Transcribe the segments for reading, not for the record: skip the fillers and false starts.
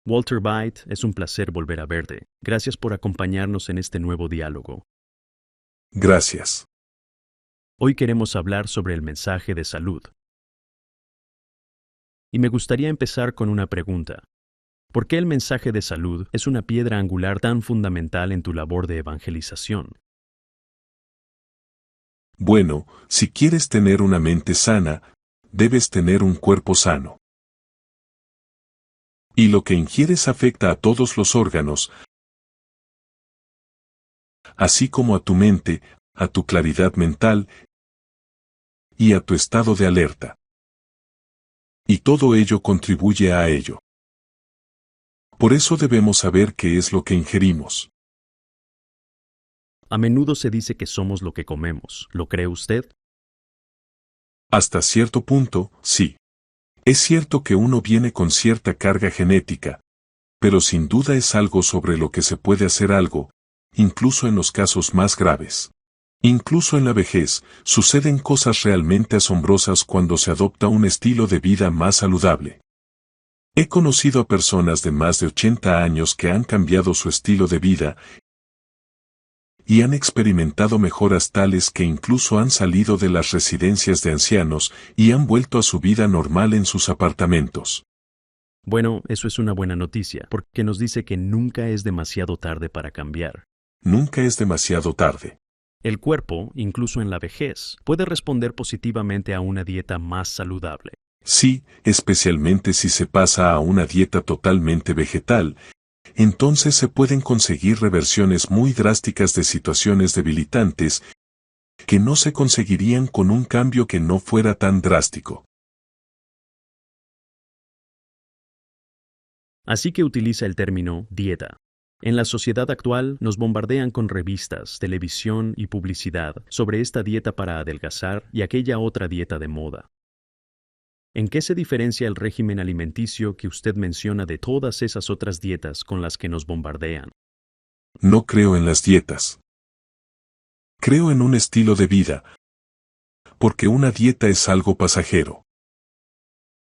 Walter Byte, es un placer volver a verte. Gracias por acompañarnos en este nuevo diálogo. Gracias. Hoy queremos hablar sobre el mensaje de salud. Y me gustaría empezar con una pregunta. ¿Por qué el mensaje de salud es una piedra angular tan fundamental en tu labor de evangelización? Bueno, si quieres tener una mente sana, debes tener un cuerpo sano. Y lo que ingieres afecta a todos los órganos, así como a tu mente, a tu claridad mental y a tu estado de alerta. Y todo ello contribuye a ello. Por eso debemos saber qué es lo que ingerimos. A menudo se dice que somos lo que comemos. ¿Lo cree usted? Hasta cierto punto, sí. Es cierto que uno viene con cierta carga genética, pero sin duda es algo sobre lo que se puede hacer algo, incluso en los casos más graves. Incluso en la vejez, suceden cosas realmente asombrosas cuando se adopta un estilo de vida más saludable. He conocido a personas de más de 80 años que han cambiado su estilo de vida y han experimentado mejoras tales que incluso han salido de las residencias de ancianos y han vuelto a su vida normal en sus apartamentos. Bueno, eso es una buena noticia, porque nos dice que nunca es demasiado tarde para cambiar. Nunca es demasiado tarde. El cuerpo, incluso en la vejez, puede responder positivamente a una dieta más saludable. Sí, especialmente si se pasa a una dieta totalmente vegetal, entonces se pueden conseguir reversiones muy drásticas de situaciones debilitantes que no se conseguirían con un cambio que no fuera tan drástico. Así que utiliza el término dieta. En la sociedad actual nos bombardean con revistas, televisión y publicidad sobre esta dieta para adelgazar y aquella otra dieta de moda. ¿En qué se diferencia el régimen alimenticio que usted menciona de todas esas otras dietas con las que nos bombardean? No creo en las dietas. Creo en un estilo de vida, porque una dieta es algo pasajero.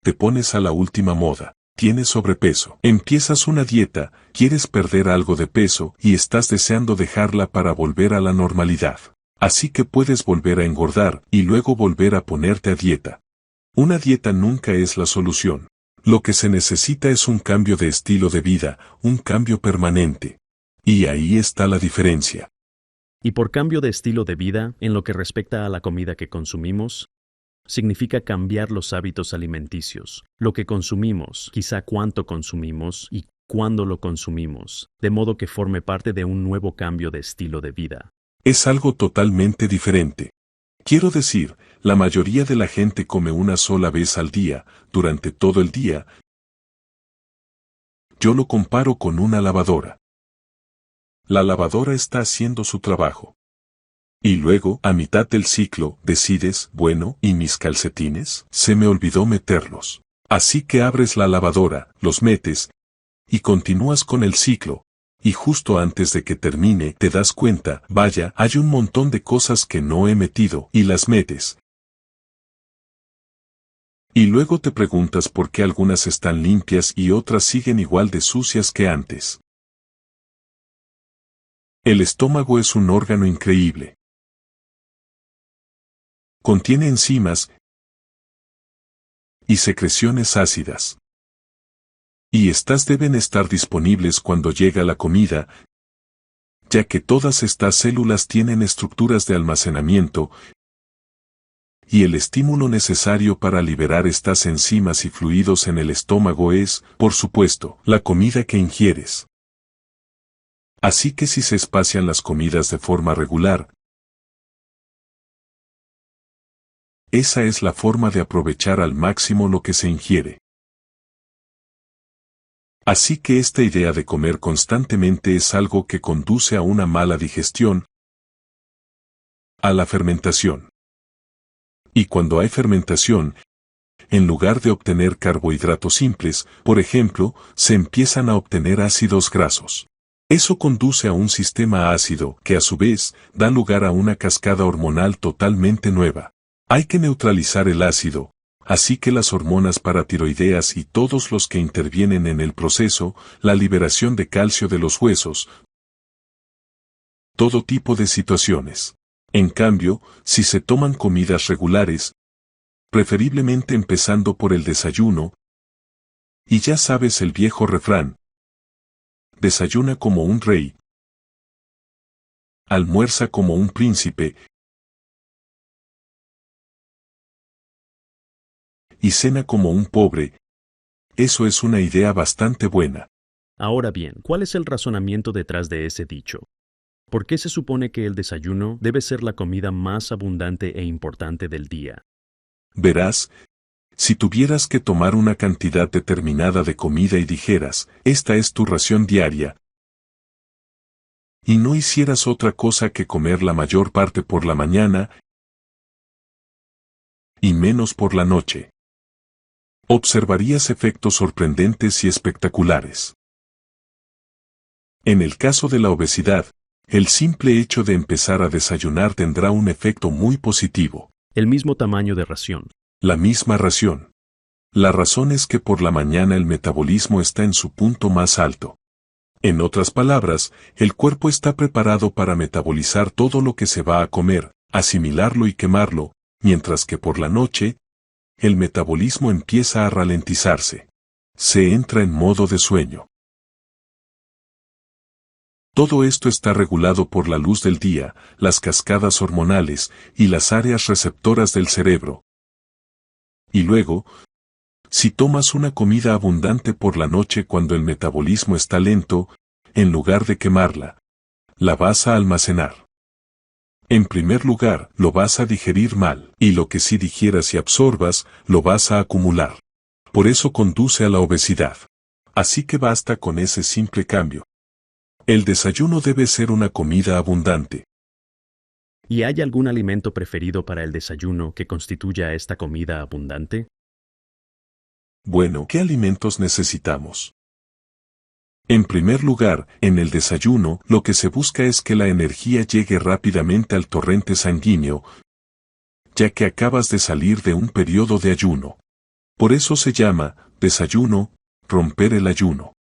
Te pones a la última moda, tienes sobrepeso, empiezas una dieta, quieres perder algo de peso y estás deseando dejarla para volver a la normalidad. Así que puedes volver a engordar y luego volver a ponerte a dieta. Una dieta nunca es la solución. Lo que se necesita es un cambio de estilo de vida, un cambio permanente. Y ahí está la diferencia. Y por cambio de estilo de vida, en lo que respecta a la comida que consumimos, significa cambiar los hábitos alimenticios, lo que consumimos, quizá cuánto consumimos y cuándo lo consumimos, de modo que forme parte de un nuevo cambio de estilo de vida. Es algo totalmente diferente. Quiero decir, la mayoría de la gente come una sola vez al día, durante todo el día. Yo lo comparo con una lavadora. La lavadora está haciendo su trabajo. Y luego, a mitad del ciclo, decides, bueno, ¿y mis calcetines? Se me olvidó meterlos. Así que abres la lavadora, los metes, y continúas con el ciclo. Y justo antes de que termine, te das cuenta, vaya, hay un montón de cosas que no he metido, y las metes. Y luego te preguntas por qué algunas están limpias y otras siguen igual de sucias que antes. El estómago es un órgano increíble. Contiene enzimas y secreciones ácidas. Y estas deben estar disponibles cuando llega la comida, ya que todas estas células tienen estructuras de almacenamiento y el estímulo necesario para liberar estas enzimas y fluidos en el estómago es, por supuesto, la comida que ingieres. Así que si se espacian las comidas de forma regular, esa es la forma de aprovechar al máximo lo que se ingiere. Así que esta idea de comer constantemente es algo que conduce a una mala digestión, a la fermentación. Y cuando hay fermentación, en lugar de obtener carbohidratos simples, por ejemplo, se empiezan a obtener ácidos grasos. Eso conduce a un sistema ácido que a su vez da lugar a una cascada hormonal totalmente nueva. Hay que neutralizar el ácido, Así que las hormonas paratiroideas y todos los que intervienen en el proceso, la liberación de calcio de los huesos, todo tipo de situaciones. En cambio, si se toman comidas regulares, preferiblemente empezando por el desayuno, y ya sabes el viejo refrán, desayuna como un rey, almuerza como un príncipe, y cena como un pobre, eso es una idea bastante buena. Ahora bien, ¿cuál es el razonamiento detrás de ese dicho? ¿Por qué se supone que el desayuno debe ser la comida más abundante e importante del día? Verás, si tuvieras que tomar una cantidad determinada de comida y dijeras, esta es tu ración diaria, y no hicieras otra cosa que comer la mayor parte por la mañana y menos por la noche, observarías efectos sorprendentes y espectaculares. En el caso de la obesidad, el simple hecho de empezar a desayunar tendrá un efecto muy positivo. El mismo tamaño de ración. La misma ración. La razón es que por la mañana el metabolismo está en su punto más alto. En otras palabras, el cuerpo está preparado para metabolizar todo lo que se va a comer, asimilarlo y quemarlo, mientras que por la noche, el metabolismo empieza a ralentizarse. Se entra en modo de sueño. Todo esto está regulado por la luz del día, las cascadas hormonales y las áreas receptoras del cerebro. Y luego, si tomas una comida abundante por la noche cuando el metabolismo está lento, en lugar de quemarla, la vas a almacenar. En primer lugar, lo vas a digerir mal, y lo que sí digieras y absorbas, lo vas a acumular. Por eso conduce a la obesidad. Así que basta con ese simple cambio. El desayuno debe ser una comida abundante. ¿Y hay algún alimento preferido para el desayuno que constituya esta comida abundante? Bueno, ¿qué alimentos necesitamos? En primer lugar, en el desayuno, lo que se busca es que la energía llegue rápidamente al torrente sanguíneo, ya que acabas de salir de un periodo de ayuno. Por eso se llama desayuno, romper el ayuno.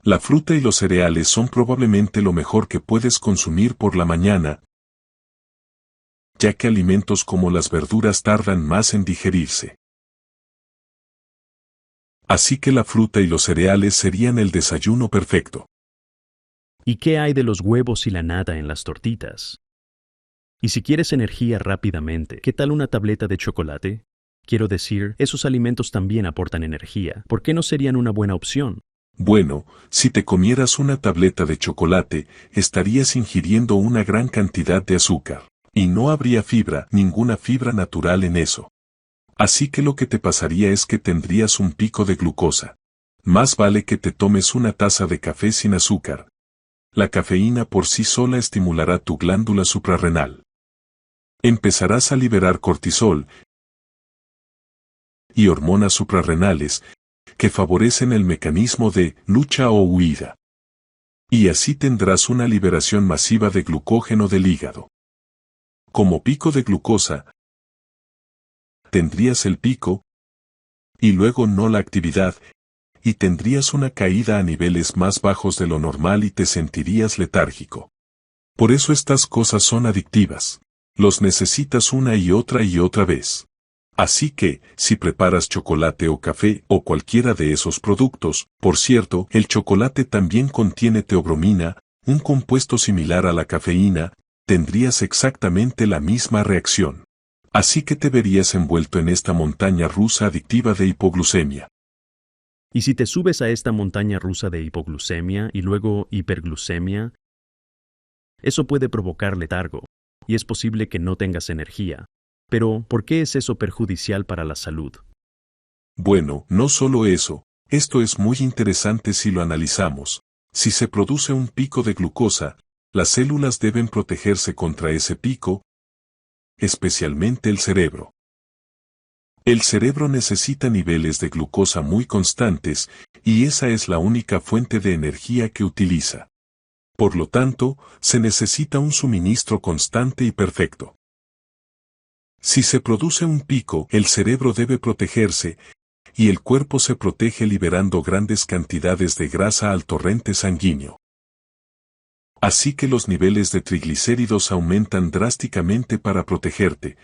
La fruta y los cereales son probablemente lo mejor que puedes consumir por la mañana, ya que alimentos como las verduras tardan más en digerirse. Así que la fruta y los cereales serían el desayuno perfecto. ¿Y qué hay de los huevos y la nata en las tortitas? Y si quieres energía rápidamente, ¿qué tal una tableta de chocolate? Quiero decir, esos alimentos también aportan energía. ¿Por qué no serían una buena opción? Bueno, si te comieras una tableta de chocolate, estarías ingiriendo una gran cantidad de azúcar. Y no habría fibra, ninguna fibra natural en eso. Así que lo que te pasaría es que tendrías un pico de glucosa. Más vale que te tomes una taza de café sin azúcar. La cafeína por sí sola estimulará tu glándula suprarrenal. Empezarás a liberar cortisol y hormonas suprarrenales que favorecen el mecanismo de lucha o huida. Y así tendrás una liberación masiva de glucógeno del hígado. Como pico de glucosa, tendrías el pico, y luego no la actividad, y tendrías una caída a niveles más bajos de lo normal y te sentirías letárgico. Por eso estas cosas son adictivas. Los necesitas una y otra vez. Así que, si preparas chocolate o café o cualquiera de esos productos, por cierto, el chocolate también contiene teobromina, un compuesto similar a la cafeína, tendrías exactamente la misma reacción. Así que te verías envuelto en esta montaña rusa adictiva de hipoglucemia. ¿Y si te subes a esta montaña rusa de hipoglucemia y luego hiperglucemia? Eso puede provocar letargo, y es posible que no tengas energía. Pero, ¿por qué es eso perjudicial para la salud? Bueno, no solo eso, esto es muy interesante si lo analizamos. Si se produce un pico de glucosa, las células deben protegerse contra ese pico, especialmente el cerebro. El cerebro necesita niveles de glucosa muy constantes, y esa es la única fuente de energía que utiliza. Por lo tanto, se necesita un suministro constante y perfecto. Si se produce un pico, el cerebro debe protegerse, y el cuerpo se protege liberando grandes cantidades de grasa al torrente sanguíneo. Así que los niveles de triglicéridos aumentan drásticamente para protegerte.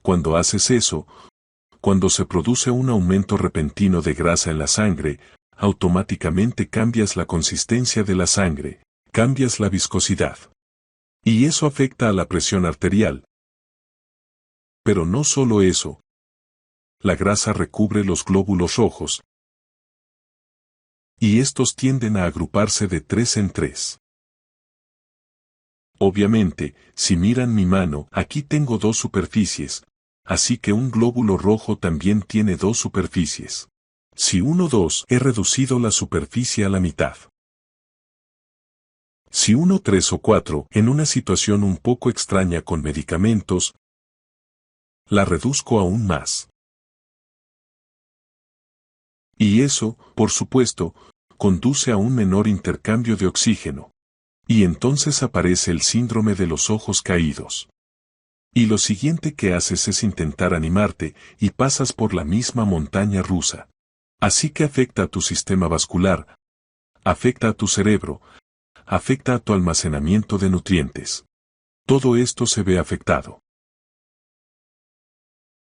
Cuando haces eso, cuando se produce un aumento repentino de grasa en la sangre, automáticamente cambias la consistencia de la sangre, cambias la viscosidad. Y eso afecta a la presión arterial. Pero no solo eso. La grasa recubre los glóbulos rojos, y estos tienden a agruparse de 3 en 3. Obviamente, si miran mi mano, aquí tengo 2 superficies, así que un glóbulo rojo también tiene 2 superficies. Si 2, he reducido la superficie a la mitad. Si 3 o 4, en una situación un poco extraña con medicamentos, la reduzco aún más. Y eso, por supuesto, conduce a un menor intercambio de oxígeno. Y entonces aparece el síndrome de los ojos caídos. Y lo siguiente que haces es intentar animarte, y pasas por la misma montaña rusa. Así que afecta a tu sistema vascular, afecta a tu cerebro, afecta a tu almacenamiento de nutrientes. Todo esto se ve afectado.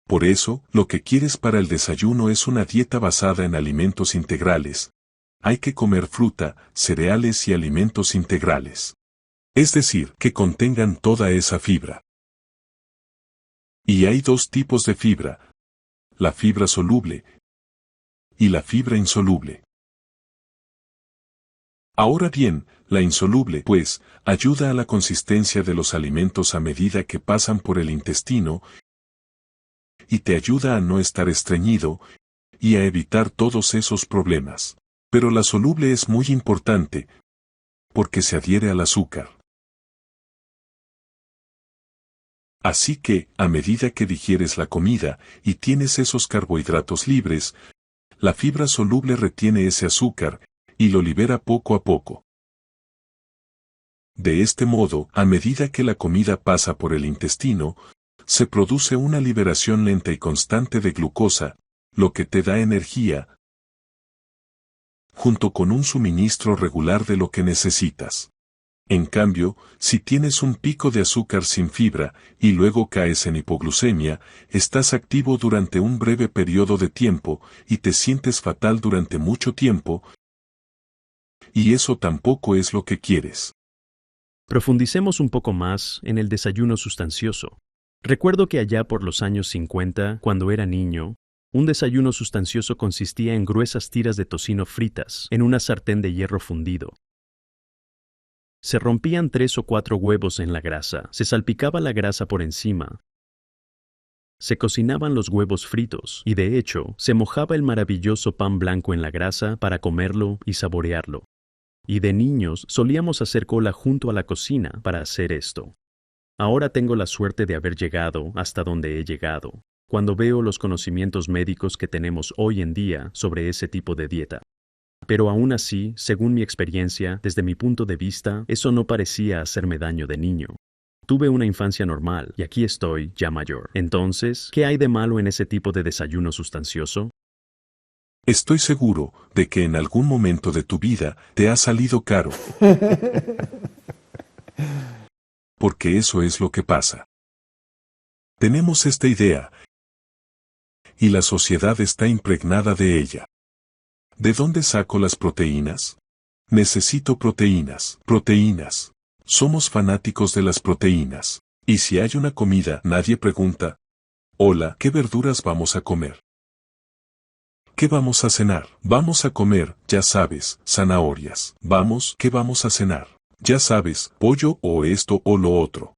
Por eso, lo que quieres para el desayuno es una dieta basada en alimentos integrales. Hay que comer fruta, cereales y alimentos integrales. Es decir, que contengan toda esa fibra. Y hay 2 tipos de fibra: la fibra soluble y la fibra insoluble. Ahora bien, la insoluble, pues, ayuda a la consistencia de los alimentos a medida que pasan por el intestino, y te ayuda a no estar estreñido, y a evitar todos esos problemas. Pero la soluble es muy importante, porque se adhiere al azúcar. Así que, a medida que digieres la comida, y tienes esos carbohidratos libres, la fibra soluble retiene ese azúcar, y lo libera poco a poco. De este modo, a medida que la comida pasa por el intestino, se produce una liberación lenta y constante de glucosa, lo que te da energía, junto con un suministro regular de lo que necesitas. En cambio, si tienes un pico de azúcar sin fibra, y luego caes en hipoglucemia, estás activo durante un breve periodo de tiempo, y te sientes fatal durante mucho tiempo, y eso tampoco es lo que quieres. Profundicemos un poco más en el desayuno sustancioso. Recuerdo que allá por los años 50, cuando era niño, un desayuno sustancioso consistía en gruesas tiras de tocino fritas en una sartén de hierro fundido. Se rompían 3 o 4 huevos en la grasa, se salpicaba la grasa por encima, se cocinaban los huevos fritos y de hecho se mojaba el maravilloso pan blanco en la grasa para comerlo y saborearlo. Y de niños solíamos hacer cola junto a la cocina para hacer esto. Ahora tengo la suerte de haber llegado hasta donde he llegado, cuando veo los conocimientos médicos que tenemos hoy en día sobre ese tipo de dieta. Pero aún así, según mi experiencia, desde mi punto de vista, eso no parecía hacerme daño de niño. Tuve una infancia normal y aquí estoy, ya mayor. Entonces, ¿qué hay de malo en ese tipo de desayuno sustancioso? Estoy seguro de que en algún momento de tu vida te ha salido caro. Porque eso es lo que pasa. Tenemos esta idea, y la sociedad está impregnada de ella. ¿De dónde saco las proteínas? Necesito proteínas, proteínas. Somos fanáticos de las proteínas. Y si hay una comida, nadie pregunta: hola, ¿qué verduras vamos a comer? ¿Qué vamos a cenar? Vamos a comer, ya sabes, zanahorias. Vamos, ¿qué vamos a cenar? Ya sabes, pollo o esto o lo otro.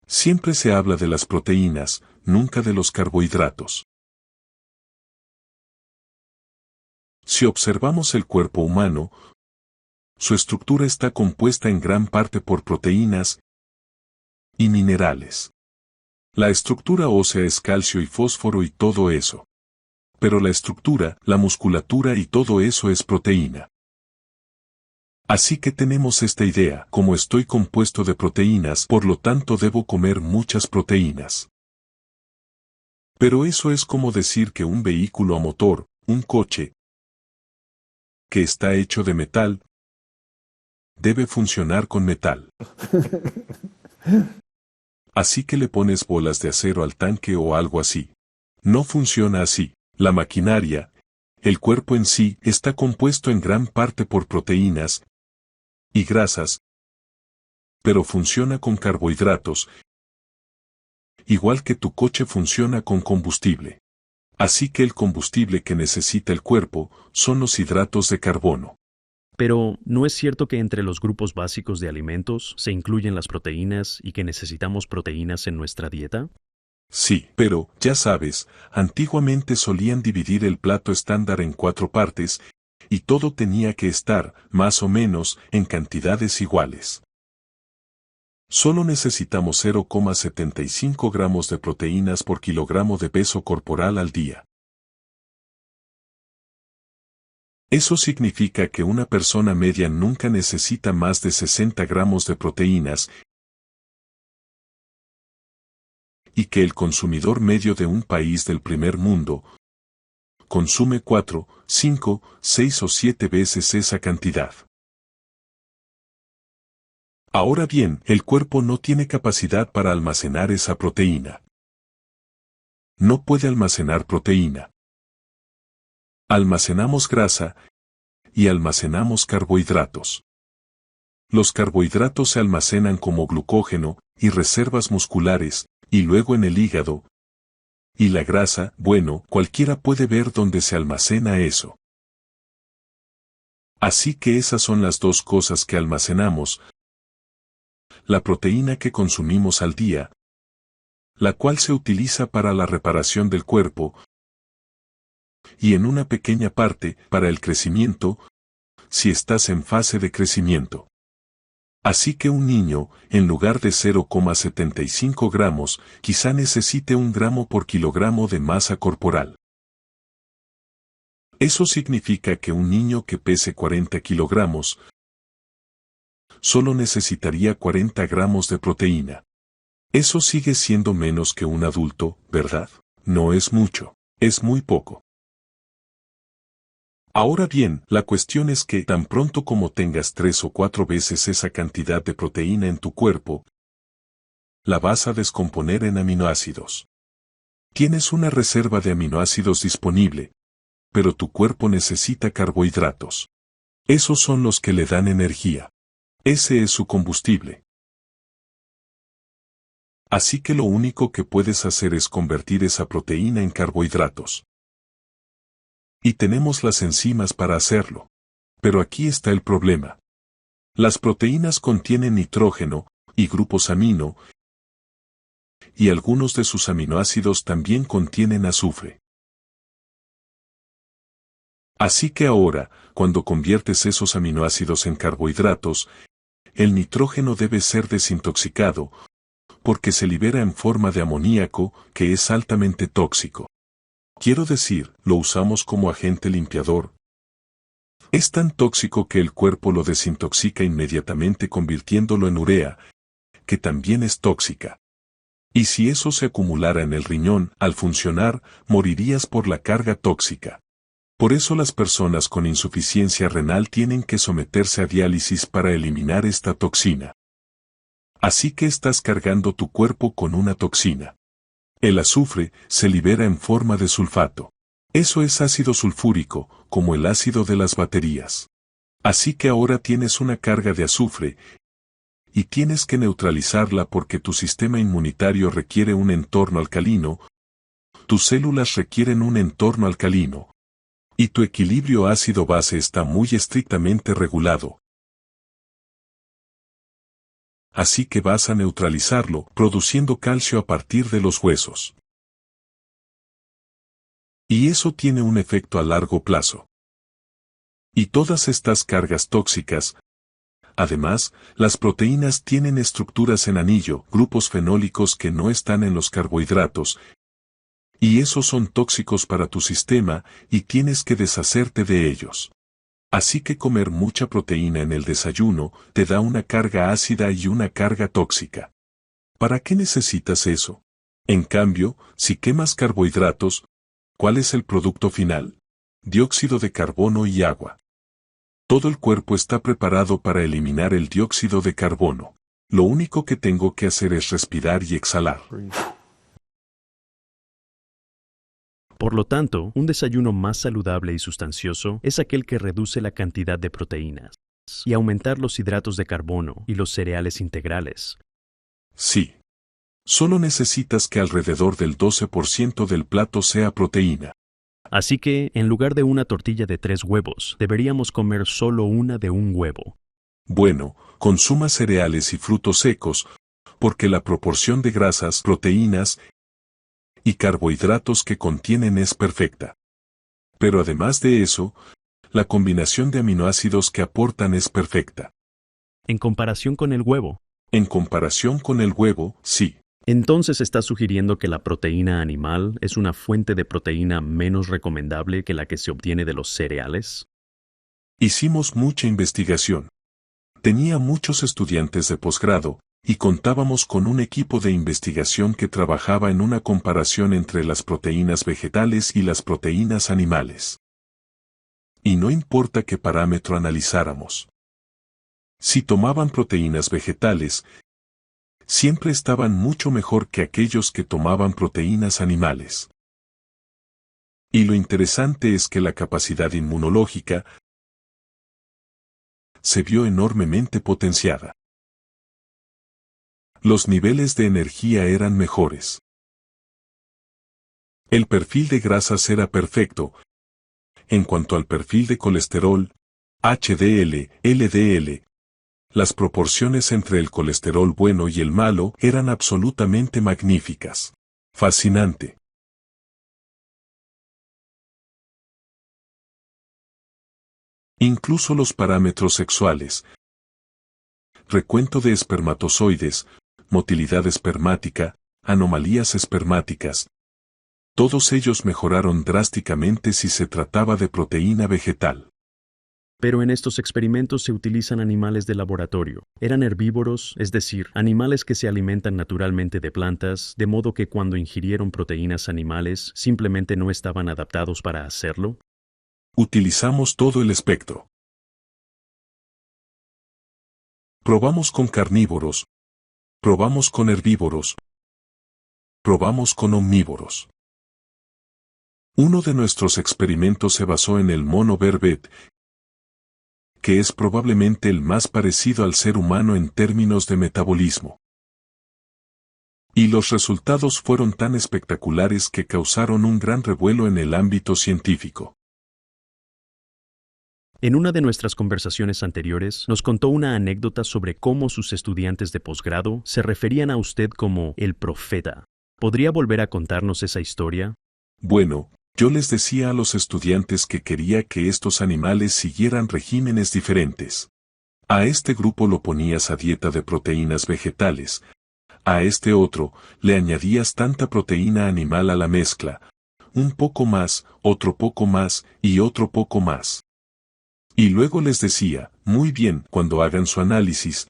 Siempre se habla de las proteínas, nunca de los carbohidratos. Si observamos el cuerpo humano, su estructura está compuesta en gran parte por proteínas y minerales. La estructura ósea es calcio y fósforo y todo eso. Pero la estructura, la musculatura y todo eso es proteína. Así que tenemos esta idea: como estoy compuesto de proteínas, por lo tanto debo comer muchas proteínas. Pero eso es como decir que un vehículo a motor, un coche, que está hecho de metal, debe funcionar con metal. Así que le pones bolas de acero al tanque o algo así. No funciona así. La maquinaria, el cuerpo en sí, está compuesto en gran parte por proteínas y grasas, pero funciona con carbohidratos, igual que tu coche funciona con combustible. Así que el combustible que necesita el cuerpo son los hidratos de carbono. Pero, ¿no es cierto que entre los grupos básicos de alimentos se incluyen las proteínas y que necesitamos proteínas en nuestra dieta? Sí, pero, ya sabes, antiguamente solían dividir el plato estándar en 4 partes, y todo tenía que estar, más o menos, en cantidades iguales. Solo necesitamos 0,75 gramos de proteínas por kilogramo de peso corporal al día. Eso significa que una persona media nunca necesita más de 60 gramos de proteínas, y que el consumidor medio de un país del primer mundo consume 4, 5, 6 o 7 veces esa cantidad. Ahora bien, el cuerpo no tiene capacidad para almacenar esa proteína. No puede almacenar proteína. Almacenamos grasa y almacenamos carbohidratos. Los carbohidratos se almacenan como glucógeno y reservas musculares, y luego en el hígado. Y la grasa, bueno, cualquiera puede ver dónde se almacena eso. Así que esas son las dos cosas que almacenamos: la proteína que consumimos al día, la cual se utiliza para la reparación del cuerpo, y en una pequeña parte, para el crecimiento, si estás en fase de crecimiento. Así que un niño, en lugar de 0,75 gramos, quizá necesite 1 gramo por kilogramo de masa corporal. Eso significa que un niño que pese 40 kilogramos solo necesitaría 40 gramos de proteína. Eso sigue siendo menos que un adulto, ¿verdad? No es mucho, es muy poco. Ahora bien, la cuestión es que tan pronto como tengas 3 o 4 veces esa cantidad de proteína en tu cuerpo, la vas a descomponer en aminoácidos. Tienes una reserva de aminoácidos disponible, pero tu cuerpo necesita carbohidratos. Esos son los que le dan energía. Ese es su combustible. Así que lo único que puedes hacer es convertir esa proteína en carbohidratos. Y tenemos las enzimas para hacerlo. Pero aquí está el problema. Las proteínas contienen nitrógeno y grupos amino, y algunos de sus aminoácidos también contienen azufre. Así que ahora, cuando conviertes esos aminoácidos en carbohidratos, el nitrógeno debe ser desintoxicado, porque se libera en forma de amoníaco, que es altamente tóxico. Quiero decir, lo usamos como agente limpiador. Es tan tóxico que el cuerpo lo desintoxica inmediatamente convirtiéndolo en urea, que también es tóxica. Y si eso se acumulara en el riñón, al funcionar, morirías por la carga tóxica. Por eso las personas con insuficiencia renal tienen que someterse a diálisis para eliminar esta toxina. Así que estás cargando tu cuerpo con una toxina. El azufre se libera en forma de sulfato. Eso es ácido sulfúrico, como el ácido de las baterías. Así que ahora tienes una carga de azufre, y tienes que neutralizarla porque tu sistema inmunitario requiere un entorno alcalino, tus células requieren un entorno alcalino, y tu equilibrio ácido-base está muy estrictamente regulado. Así que vas a neutralizarlo, produciendo calcio a partir de los huesos. Y eso tiene un efecto a largo plazo. Y todas estas cargas tóxicas, además, las proteínas tienen estructuras en anillo, grupos fenólicos que no están en los carbohidratos, y esos son tóxicos para tu sistema, y tienes que deshacerte de ellos. Así que comer mucha proteína en el desayuno te da una carga ácida y una carga tóxica. ¿Para qué necesitas eso? En cambio, si quemas carbohidratos, ¿cuál es el producto final? Dióxido de carbono y agua. Todo el cuerpo está preparado para eliminar el dióxido de carbono. Lo único que tengo que hacer es respirar y exhalar. Por lo tanto, un desayuno más saludable y sustancioso es aquel que reduce la cantidad de proteínas y aumentar los hidratos de carbono y los cereales integrales. Sí. Solo necesitas que alrededor del 12% del plato sea proteína. Así que, en lugar de una tortilla de 3 huevos, deberíamos comer solo una de un huevo. Bueno, consuma cereales y frutos secos, porque la proporción de grasas, proteínas y carbohidratos que contienen es perfecta. Pero además de eso, la combinación de aminoácidos que aportan es perfecta. En comparación con el huevo. En comparación con el huevo, sí. Entonces está sugiriendo que la proteína animal es una fuente de proteína menos recomendable que la que se obtiene de los cereales. Hicimos mucha investigación. Tenía muchos estudiantes de posgrado, y contábamos con un equipo de investigación que trabajaba en una comparación entre las proteínas vegetales y las proteínas animales. Y no importa qué parámetro analizáramos. Si tomaban proteínas vegetales, siempre estaban mucho mejor que aquellos que tomaban proteínas animales. Y lo interesante es que la capacidad inmunológica se vio enormemente potenciada. Los niveles de energía eran mejores. El perfil de grasas era perfecto. En cuanto al perfil de colesterol, HDL, LDL, las proporciones entre el colesterol bueno y el malo eran absolutamente magníficas. Fascinante. Incluso los parámetros sexuales, recuento de espermatozoides, motilidad espermática, anomalías espermáticas, todos ellos mejoraron drásticamente si se trataba de proteína vegetal. Pero en estos experimentos se utilizan animales de laboratorio. Eran herbívoros, es decir, animales que se alimentan naturalmente de plantas, de modo que cuando ingirieron proteínas animales simplemente no estaban adaptados para hacerlo. Utilizamos todo el espectro. Probamos con carnívoros. Probamos con herbívoros. Probamos con omnívoros. Uno de nuestros experimentos se basó en el mono vervet, que es probablemente el más parecido al ser humano en términos de metabolismo. Y los resultados fueron tan espectaculares que causaron un gran revuelo en el ámbito científico. En una de nuestras conversaciones anteriores, nos contó una anécdota sobre cómo sus estudiantes de posgrado se referían a usted como el profeta. ¿Podría volver a contarnos esa historia? Bueno, yo les decía a los estudiantes que quería que estos animales siguieran regímenes diferentes. A este grupo lo ponías a dieta de proteínas vegetales. A este otro, le añadías tanta proteína animal a la mezcla. Un poco más, otro poco más, y otro poco más. Y luego les decía, muy bien, cuando hagan su análisis,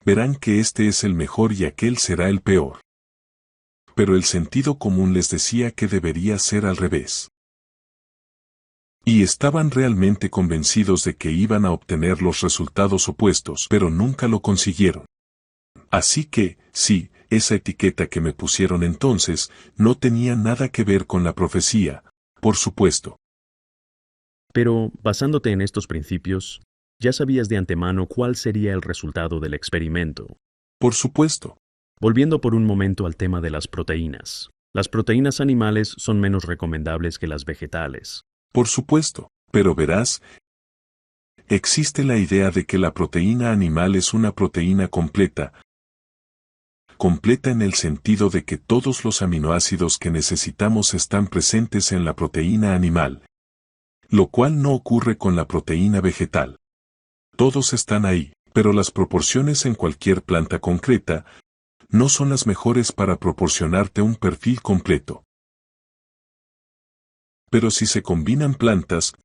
verán que este es el mejor y aquel será el peor. Pero el sentido común les decía que debería ser al revés. Y estaban realmente convencidos de que iban a obtener los resultados opuestos, pero nunca lo consiguieron. Así que, sí, esa etiqueta que me pusieron entonces, no tenía nada que ver con la profecía, por supuesto. Pero, basándote en estos principios, ya sabías de antemano cuál sería el resultado del experimento. Por supuesto. Volviendo por un momento al tema de las proteínas. Las proteínas animales son menos recomendables que las vegetales. Por supuesto, pero verás, existe la idea de que la proteína animal es una proteína completa. Completa en el sentido de que todos los aminoácidos que necesitamos están presentes en la proteína animal. Lo cual no ocurre con la proteína vegetal. Todos están ahí, pero las proporciones en cualquier planta concreta no son las mejores para proporcionarte un perfil completo. Pero si se combinan plantas,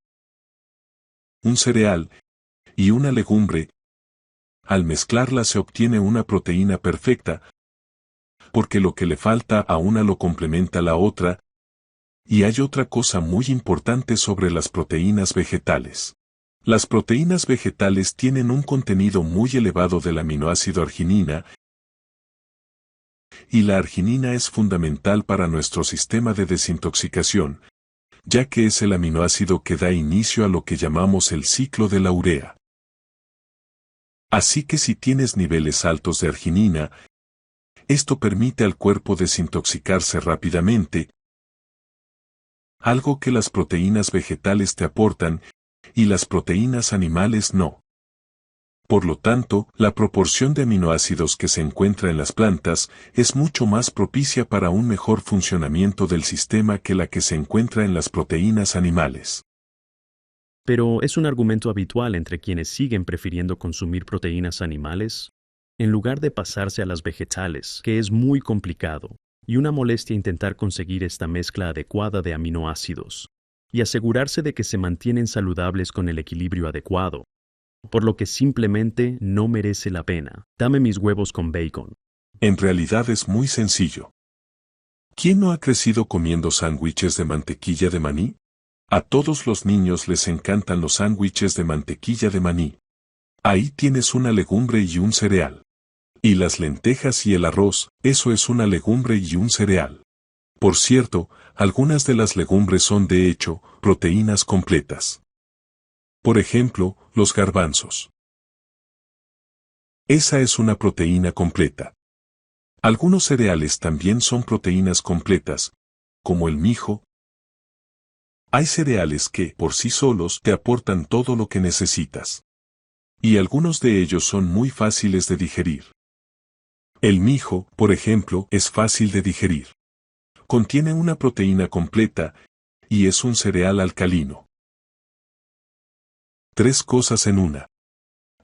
un cereal y una legumbre. Al mezclarla se obtiene una proteína perfecta, porque lo que le falta a una lo complementa la otra. Y hay otra cosa muy importante sobre las proteínas vegetales. Las proteínas vegetales tienen un contenido muy elevado del aminoácido arginina, y la arginina es fundamental para nuestro sistema de desintoxicación, ya que es el aminoácido que da inicio a lo que llamamos el ciclo de la urea. Así que si tienes niveles altos de arginina, esto permite al cuerpo desintoxicarse rápidamente, algo que las proteínas vegetales te aportan, y las proteínas animales no. Por lo tanto, la proporción de aminoácidos que se encuentra en las plantas es mucho más propicia para un mejor funcionamiento del sistema que la que se encuentra en las proteínas animales. Pero ¿es un argumento habitual entre quienes siguen prefiriendo consumir proteínas animales, en lugar de pasarse a las vegetales, que es muy complicado, y una molestia intentar conseguir esta mezcla adecuada de aminoácidos, y asegurarse de que se mantienen saludables con el equilibrio adecuado? Por lo que simplemente no merece la pena. Dame mis huevos con bacon. En realidad es muy sencillo. ¿Quién no ha crecido comiendo sándwiches de mantequilla de maní? A todos los niños les encantan los sándwiches de mantequilla de maní. Ahí tienes una legumbre y un cereal. Y las lentejas y el arroz, eso es una legumbre y un cereal. Por cierto, algunas de las legumbres son de hecho proteínas completas. Por ejemplo, los garbanzos. Esa es una proteína completa. Algunos cereales también son proteínas completas, como el mijo. Hay cereales que, por sí solos, te aportan todo lo que necesitas. Y algunos de ellos son muy fáciles de digerir. El mijo, por ejemplo, es fácil de digerir. Contiene una proteína completa, y es un cereal alcalino. 3 cosas en una.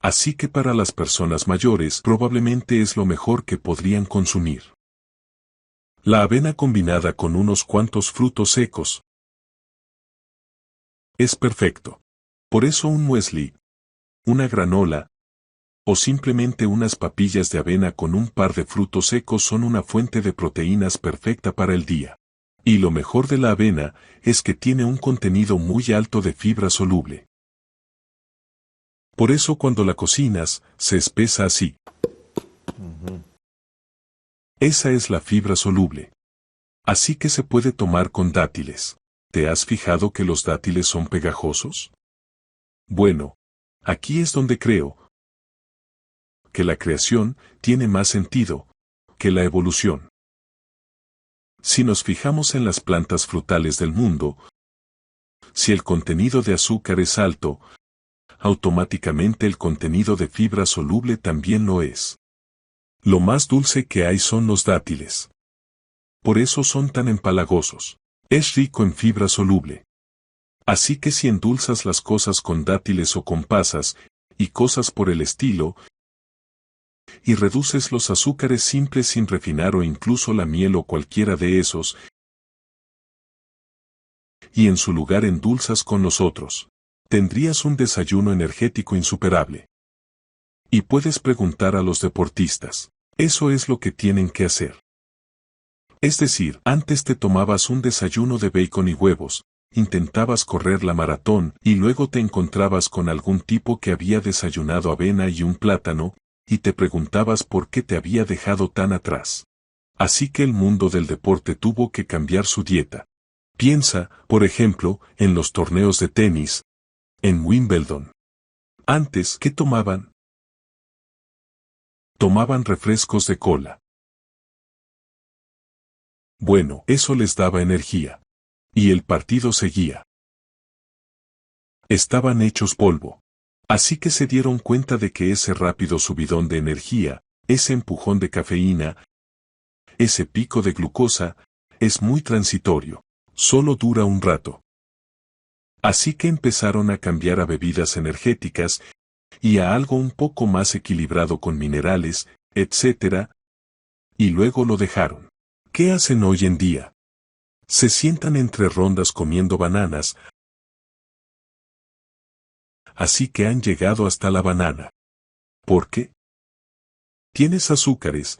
Así que para las personas mayores probablemente es lo mejor que podrían consumir. La avena combinada con unos cuantos frutos secos. Es perfecto. Por eso un muesli, una granola, o simplemente unas papillas de avena con un par de frutos secos son una fuente de proteínas perfecta para el día. Y lo mejor de la avena es que tiene un contenido muy alto de fibra soluble. Por eso cuando la cocinas, se espesa así. Esa es la fibra soluble. Así que se puede tomar con dátiles. ¿Te has fijado que los dátiles son pegajosos? Bueno, aquí es donde creo que la creación tiene más sentido que la evolución. Si nos fijamos en las plantas frutales del mundo, si el contenido de azúcar es alto, automáticamente el contenido de fibra soluble también lo es. Lo más dulce que hay son los dátiles. Por eso son tan empalagosos. Es rico en fibra soluble. Así que si endulzas las cosas con dátiles o con pasas, y cosas por el estilo, y reduces los azúcares simples sin refinar o incluso la miel o cualquiera de esos, y en su lugar endulzas con los otros, tendrías un desayuno energético insuperable. Y puedes preguntar a los deportistas, eso es lo que tienen que hacer. Es decir, antes te tomabas un desayuno de bacon y huevos, intentabas correr la maratón y luego te encontrabas con algún tipo que había desayunado avena y un plátano, y te preguntabas por qué te había dejado tan atrás. Así que el mundo del deporte tuvo que cambiar su dieta. Piensa, por ejemplo, en los torneos de tenis, en Wimbledon. Antes, ¿qué tomaban? Tomaban refrescos de cola. Bueno, eso les daba energía. Y el partido seguía. Estaban hechos polvo. Así que se dieron cuenta de que ese rápido subidón de energía, ese empujón de cafeína, ese pico de glucosa, es muy transitorio. Solo dura un rato. Así que empezaron a cambiar a bebidas energéticas y a algo un poco más equilibrado con minerales, etc. Y luego lo dejaron. ¿Qué hacen hoy en día? Se sientan entre rondas comiendo bananas, así que han llegado hasta la banana. ¿Por qué? Tienes azúcares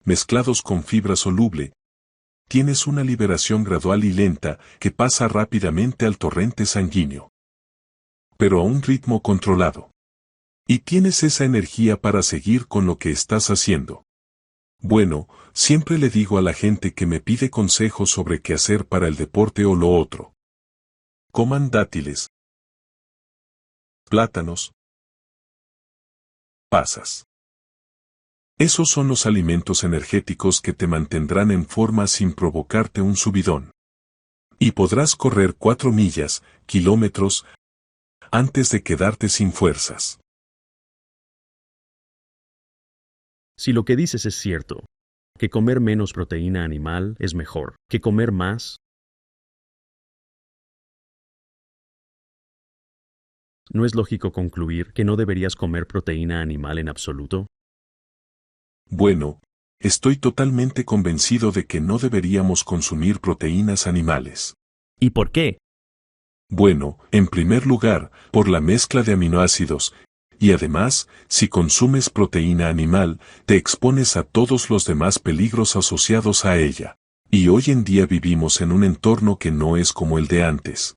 mezclados con fibra soluble. Tienes una liberación gradual y lenta que pasa rápidamente al torrente sanguíneo, pero a un ritmo controlado. Y tienes esa energía para seguir con lo que estás haciendo. Bueno, siempre le digo a la gente que me pide consejos sobre qué hacer para el deporte o lo otro. Coman dátiles, plátanos, pasas. Esos son los alimentos energéticos que te mantendrán en forma sin provocarte un subidón. Y podrás correr 4 millas, kilómetros, antes de quedarte sin fuerzas. Si lo que dices es cierto, que comer menos proteína animal es mejor que comer más, ¿no es lógico concluir que no deberías comer proteína animal en absoluto? Bueno, estoy totalmente convencido de que no deberíamos consumir proteínas animales. ¿Y por qué? Bueno, en primer lugar, por la mezcla de aminoácidos, y además, si consumes proteína animal, te expones a todos los demás peligros asociados a ella. Y hoy en día vivimos en un entorno que no es como el de antes.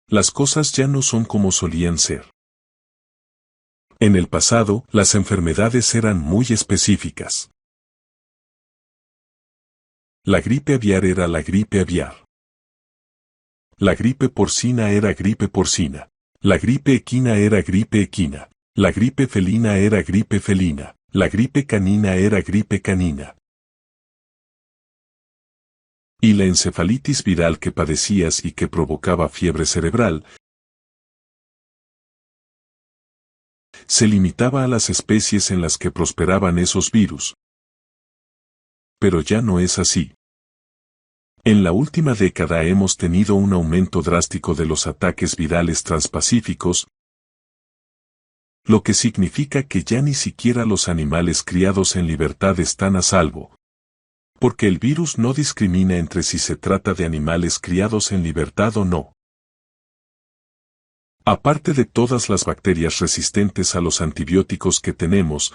Las cosas ya no son como solían ser. En el pasado, las enfermedades eran muy específicas. La gripe aviar era la gripe aviar. La gripe porcina era gripe porcina. La gripe equina era gripe equina. La gripe felina era gripe felina. La gripe canina era gripe canina. Y la encefalitis viral que padecías y que provocaba fiebre cerebral se limitaba a las especies en las que prosperaban esos virus. Pero ya no es así. En la última década hemos tenido un aumento drástico de los ataques virales transpacíficos, lo que significa que ya ni siquiera los animales criados en libertad están a salvo, porque el virus no discrimina entre si se trata de animales criados en libertad o no. Aparte de todas las bacterias resistentes a los antibióticos que tenemos,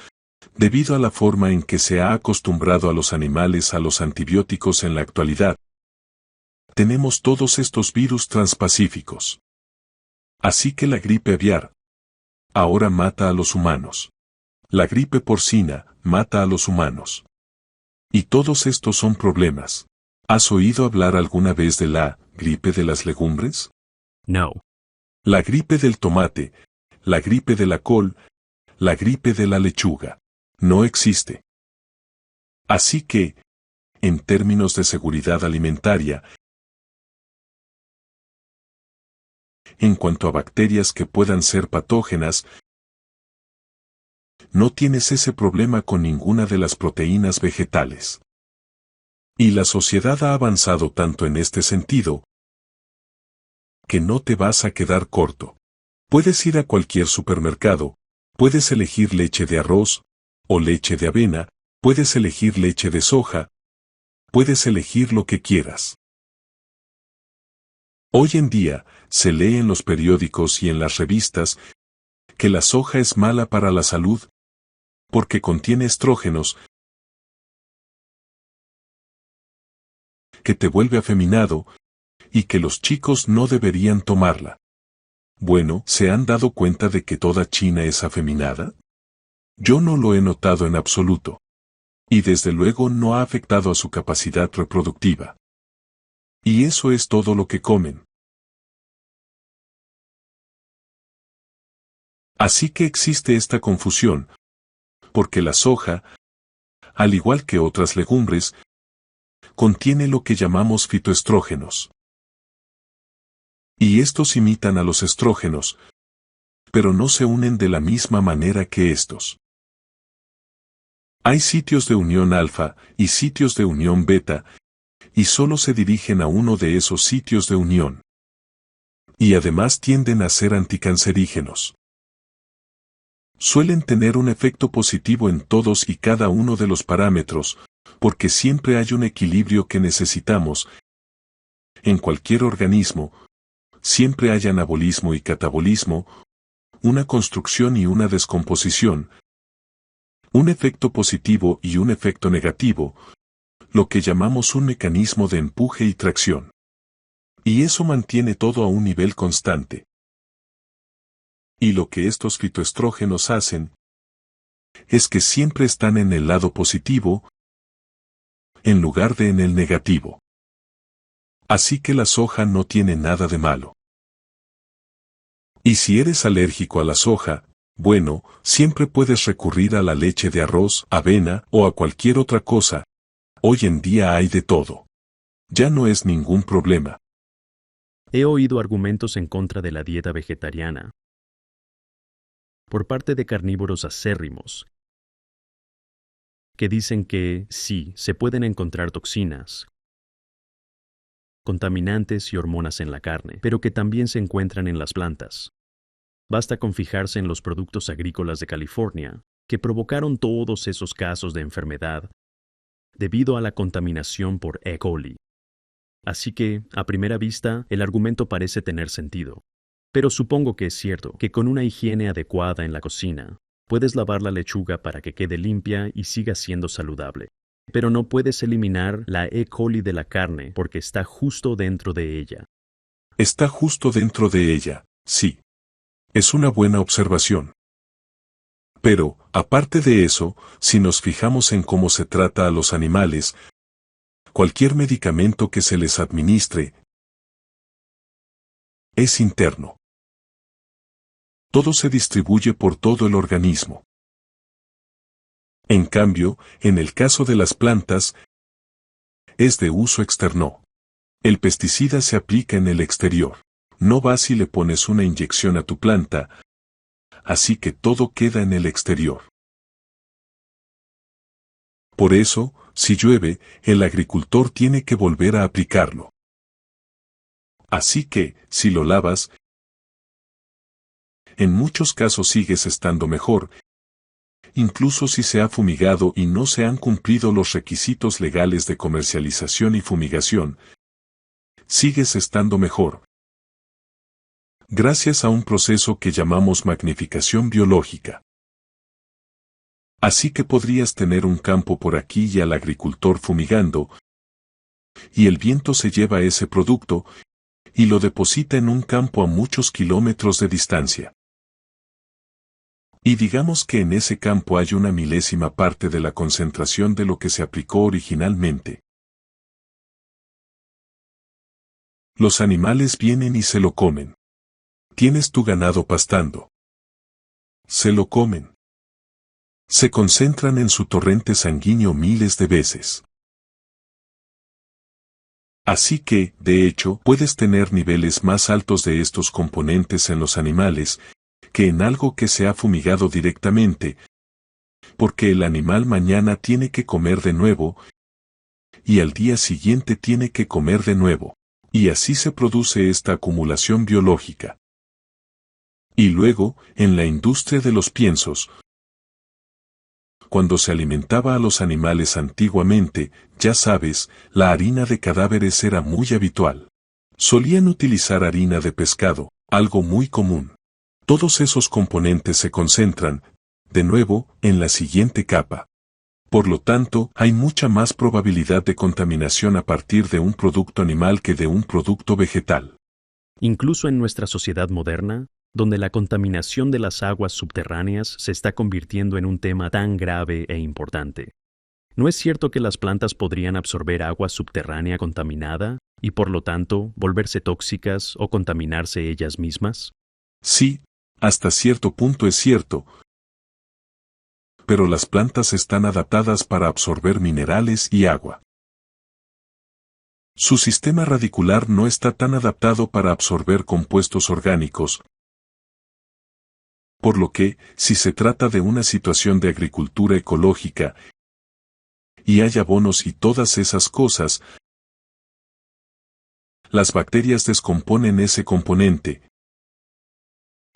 debido a la forma en que se ha acostumbrado a los animales a los antibióticos en la actualidad, tenemos todos estos virus transpacíficos. Así que la gripe aviar ahora mata a los humanos. La gripe porcina mata a los humanos. Y todos estos son problemas. ¿Has oído hablar alguna vez de la gripe de las legumbres? No. La gripe del tomate, la gripe de la col, la gripe de la lechuga. No existe. Así que, en términos de seguridad alimentaria, en cuanto a bacterias que puedan ser patógenas, no tienes ese problema con ninguna de las proteínas vegetales. Y la sociedad ha avanzado tanto en este sentido, que no te vas a quedar corto. Puedes ir a cualquier supermercado, puedes elegir leche de arroz, o leche de avena, puedes elegir leche de soja, puedes elegir lo que quieras. Hoy en día, se lee en los periódicos y en las revistas que la soja es mala para la salud porque contiene estrógenos que te vuelve afeminado y que los chicos no deberían tomarla. Bueno, ¿se han dado cuenta de que toda China es afeminada? Yo no lo he notado en absoluto. Y desde luego no ha afectado a su capacidad reproductiva. Y eso es todo lo que comen. Así que existe esta confusión, porque la soja, al igual que otras legumbres, contiene lo que llamamos fitoestrógenos. Y estos imitan a los estrógenos, pero no se unen de la misma manera que estos. Hay sitios de unión alfa y sitios de unión beta, y solo se dirigen a uno de esos sitios de unión. Y además tienden a ser anticancerígenos. Suelen tener un efecto positivo en todos y cada uno de los parámetros, porque siempre hay un equilibrio que necesitamos en cualquier organismo, siempre hay anabolismo y catabolismo, una construcción y una descomposición, un efecto positivo y un efecto negativo, lo que llamamos un mecanismo de empuje y tracción. Y eso mantiene todo a un nivel constante. Y lo que estos fitoestrógenos hacen es que siempre están en el lado positivo, en lugar de en el negativo. Así que la soja no tiene nada de malo. Y si eres alérgico a la soja, bueno, siempre puedes recurrir a la leche de arroz, avena o a cualquier otra cosa. Hoy en día hay de todo. Ya no es ningún problema. He oído argumentos en contra de la dieta vegetariana por parte de carnívoros acérrimos que dicen que sí, se pueden encontrar toxinas, contaminantes y hormonas en la carne, pero que también se encuentran en las plantas. Basta con fijarse en los productos agrícolas de California, que provocaron todos esos casos de enfermedad debido a la contaminación por E. coli. Así que, a primera vista, el argumento parece tener sentido. Pero supongo que es cierto que con una higiene adecuada en la cocina, puedes lavar la lechuga para que quede limpia y siga siendo saludable. Pero no puedes eliminar la E. coli de la carne porque está justo dentro de ella. Está justo dentro de ella, sí. Es una buena observación. Pero, aparte de eso, si nos fijamos en cómo se trata a los animales, cualquier medicamento que se les administre es interno. Todo se distribuye por todo el organismo. En cambio, en el caso de las plantas, es de uso externo. El pesticida se aplica en el exterior. No vas y le pones una inyección a tu planta, así que todo queda en el exterior. Por eso, si llueve, el agricultor tiene que volver a aplicarlo. Así que, si lo lavas, en muchos casos sigues estando mejor, incluso si se ha fumigado y no se han cumplido los requisitos legales de comercialización y fumigación, sigues estando mejor. Gracias a un proceso que llamamos magnificación biológica. Así que podrías tener un campo por aquí y al agricultor fumigando, y el viento se lleva ese producto y lo deposita en un campo a muchos kilómetros de distancia. Y digamos que en ese campo hay una milésima parte de la concentración de lo que se aplicó originalmente. Los animales vienen y se lo comen. Tienes tu ganado pastando. Se lo comen. Se concentran en su torrente sanguíneo miles de veces. Así que, de hecho, puedes tener niveles más altos de estos componentes en los animales que en algo que se ha fumigado directamente, porque el animal mañana tiene que comer de nuevo, y al día siguiente tiene que comer de nuevo, y así se produce esta acumulación biológica. Y luego, en la industria de los piensos, cuando se alimentaba a los animales antiguamente, ya sabes, la harina de cadáveres era muy habitual. Solían utilizar harina de pescado, algo muy común. Todos esos componentes se concentran, de nuevo, en la siguiente capa. Por lo tanto, hay mucha más probabilidad de contaminación a partir de un producto animal que de un producto vegetal. Incluso en nuestra sociedad moderna, donde la contaminación de las aguas subterráneas se está convirtiendo en un tema tan grave e importante. ¿No es cierto que las plantas podrían absorber agua subterránea contaminada y por lo tanto volverse tóxicas o contaminarse ellas mismas? Sí, hasta cierto punto es cierto, pero las plantas están adaptadas para absorber minerales y agua. Su sistema radicular no está tan adaptado para absorber compuestos orgánicos, por lo que, si se trata de una situación de agricultura ecológica, y hay abonos y todas esas cosas, las bacterias descomponen ese componente,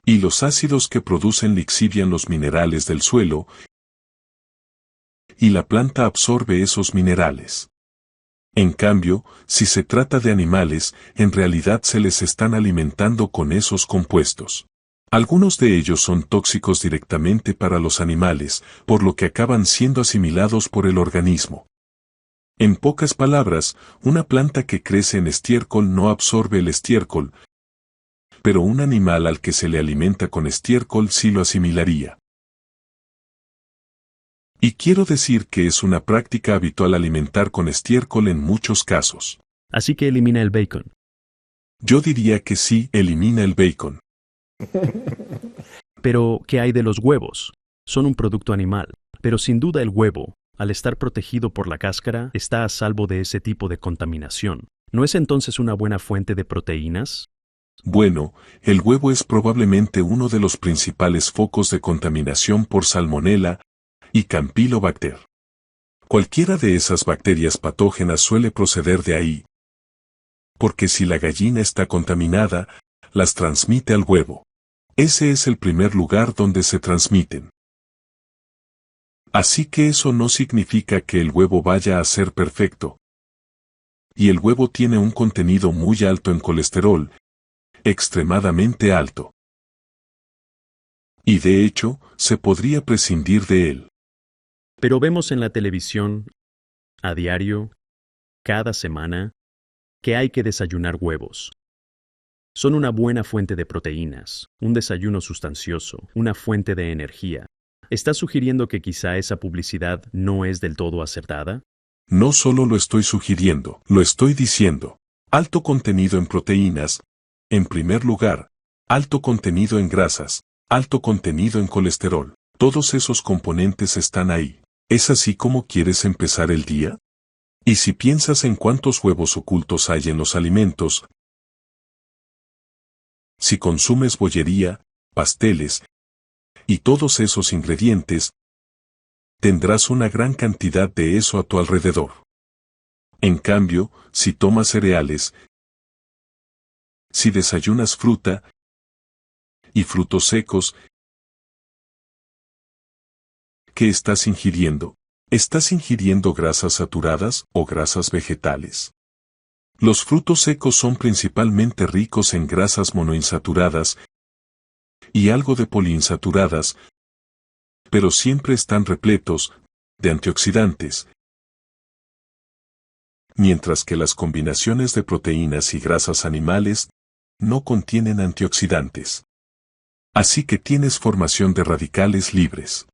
y los ácidos que producen lixivian los minerales del suelo, y la planta absorbe esos minerales. En cambio, si se trata de animales, en realidad se les están alimentando con esos compuestos. Algunos de ellos son tóxicos directamente para los animales, por lo que acaban siendo asimilados por el organismo. En pocas palabras, una planta que crece en estiércol no absorbe el estiércol, pero un animal al que se le alimenta con estiércol sí lo asimilaría. Y quiero decir que es una práctica habitual alimentar con estiércol en muchos casos. Así que elimina el bacon. Yo diría que sí, elimina el bacon. Pero, ¿qué hay de los huevos? Son un producto animal, pero sin duda el huevo, al estar protegido por la cáscara, está a salvo de ese tipo de contaminación. ¿No es entonces una buena fuente de proteínas? Bueno, el huevo es probablemente uno de los principales focos de contaminación por salmonela y campylobacter. Cualquiera de esas bacterias patógenas suele proceder de ahí, porque si la gallina está contaminada, las transmite al huevo. Ese es el primer lugar donde se transmiten. Así que eso no significa que el huevo vaya a ser perfecto. Y el huevo tiene un contenido muy alto en colesterol, extremadamente alto. Y de hecho, se podría prescindir de él. Pero vemos en la televisión, a diario, cada semana, que hay que desayunar huevos. Son una buena fuente de proteínas, un desayuno sustancioso, una fuente de energía. ¿Estás sugiriendo que quizá esa publicidad no es del todo acertada? No solo lo estoy sugiriendo, lo estoy diciendo. Alto contenido en proteínas, en primer lugar, alto contenido en grasas, alto contenido en colesterol. Todos esos componentes están ahí. ¿Es así como quieres empezar el día? Y si piensas en cuántos huevos ocultos hay en los alimentos, si consumes bollería, pasteles y todos esos ingredientes, tendrás una gran cantidad de eso a tu alrededor. En cambio, si tomas cereales, si desayunas fruta y frutos secos, ¿qué estás ingiriendo? ¿Estás ingiriendo grasas saturadas o grasas vegetales? Los frutos secos son principalmente ricos en grasas monoinsaturadas y algo de poliinsaturadas, pero siempre están repletos de antioxidantes, mientras que las combinaciones de proteínas y grasas animales no contienen antioxidantes. Así que tienes formación de radicales libres.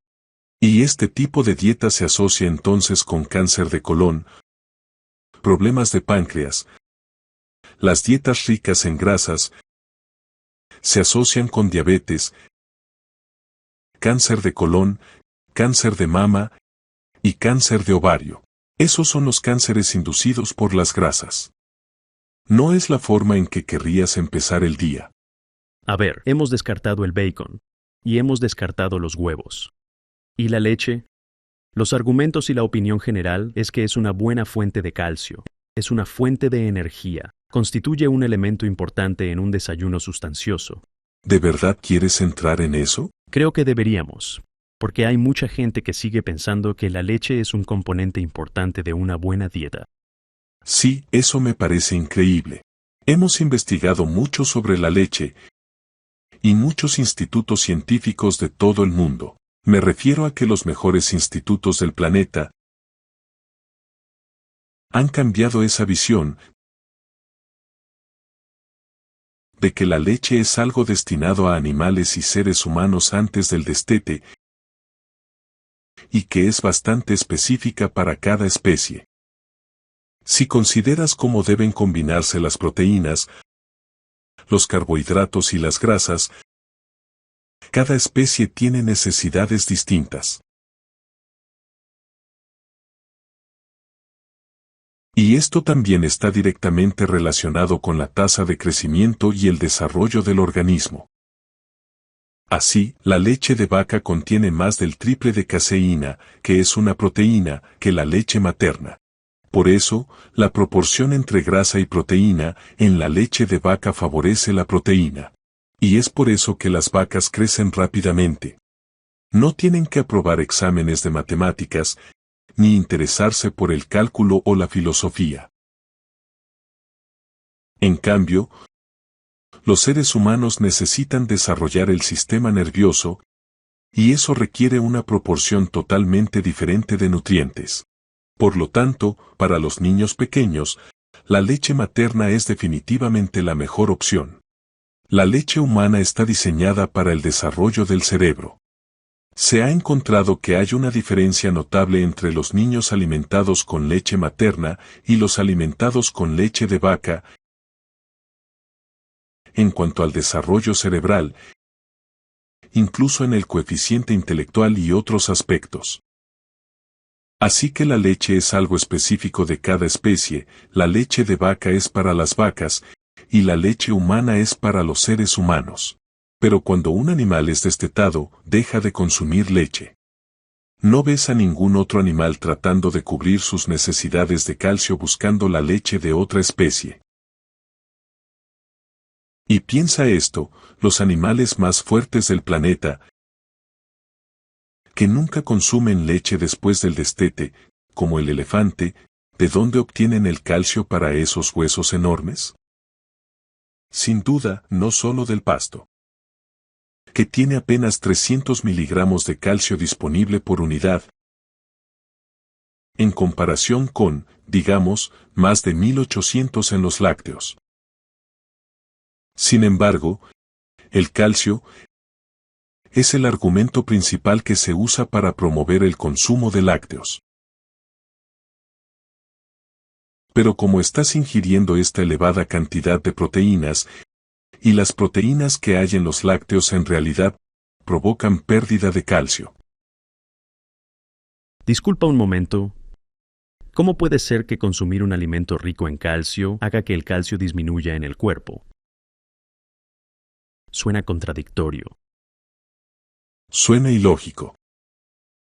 Y este tipo de dieta se asocia entonces con cáncer de colon, problemas de páncreas. Las dietas ricas en grasas se asocian con diabetes, cáncer de colon, cáncer de mama y cáncer de ovario. Esos son los cánceres inducidos por las grasas. No es la forma en que querrías empezar el día. A ver, hemos descartado el bacon y hemos descartado los huevos. ¿Y la leche? Los argumentos y la opinión general es que es una buena fuente de calcio, es una fuente de energía, constituye un elemento importante en un desayuno sustancioso. ¿De verdad quieres entrar en eso? Creo que deberíamos, porque hay mucha gente que sigue pensando que la leche es un componente importante de una buena dieta. Sí, eso me parece increíble. Hemos investigado mucho sobre la leche y muchos institutos científicos de todo el mundo. Me refiero a que los mejores institutos del planeta han cambiado esa visión de que la leche es algo destinado a animales y seres humanos antes del destete y que es bastante específica para cada especie. Si consideras cómo deben combinarse las proteínas, los carbohidratos y las grasas, cada especie tiene necesidades distintas. Y esto también está directamente relacionado con la tasa de crecimiento y el desarrollo del organismo. Así, la leche de vaca contiene más del triple de caseína, que es una proteína, que la leche materna. Por eso, la proporción entre grasa y proteína en la leche de vaca favorece la proteína. Y es por eso que las vacas crecen rápidamente. No tienen que aprobar exámenes de matemáticas, ni interesarse por el cálculo o la filosofía. En cambio, los seres humanos necesitan desarrollar el sistema nervioso, y eso requiere una proporción totalmente diferente de nutrientes. Por lo tanto, para los niños pequeños, la leche materna es definitivamente la mejor opción. La leche humana está diseñada para el desarrollo del cerebro. Se ha encontrado que hay una diferencia notable entre los niños alimentados con leche materna y los alimentados con leche de vaca en cuanto al desarrollo cerebral, incluso en el coeficiente intelectual y otros aspectos. Así que la leche es algo específico de cada especie, la leche de vaca es para las vacas, y la leche humana es para los seres humanos. Pero cuando un animal es destetado, deja de consumir leche. No ves a ningún otro animal tratando de cubrir sus necesidades de calcio buscando la leche de otra especie. Y piensa esto, los animales más fuertes del planeta, que nunca consumen leche después del destete, como el elefante, ¿de dónde obtienen el calcio para esos huesos enormes? Sin duda, no solo del pasto, que tiene apenas 300 miligramos de calcio disponible por unidad, en comparación con, digamos, más de 1800 en los lácteos. Sin embargo, el calcio es el argumento principal que se usa para promover el consumo de lácteos. Pero como estás ingiriendo esta elevada cantidad de proteínas, y las proteínas que hay en los lácteos en realidad provocan pérdida de calcio. Disculpa un momento. ¿Cómo puede ser que consumir un alimento rico en calcio haga que el calcio disminuya en el cuerpo? Suena contradictorio. Suena ilógico.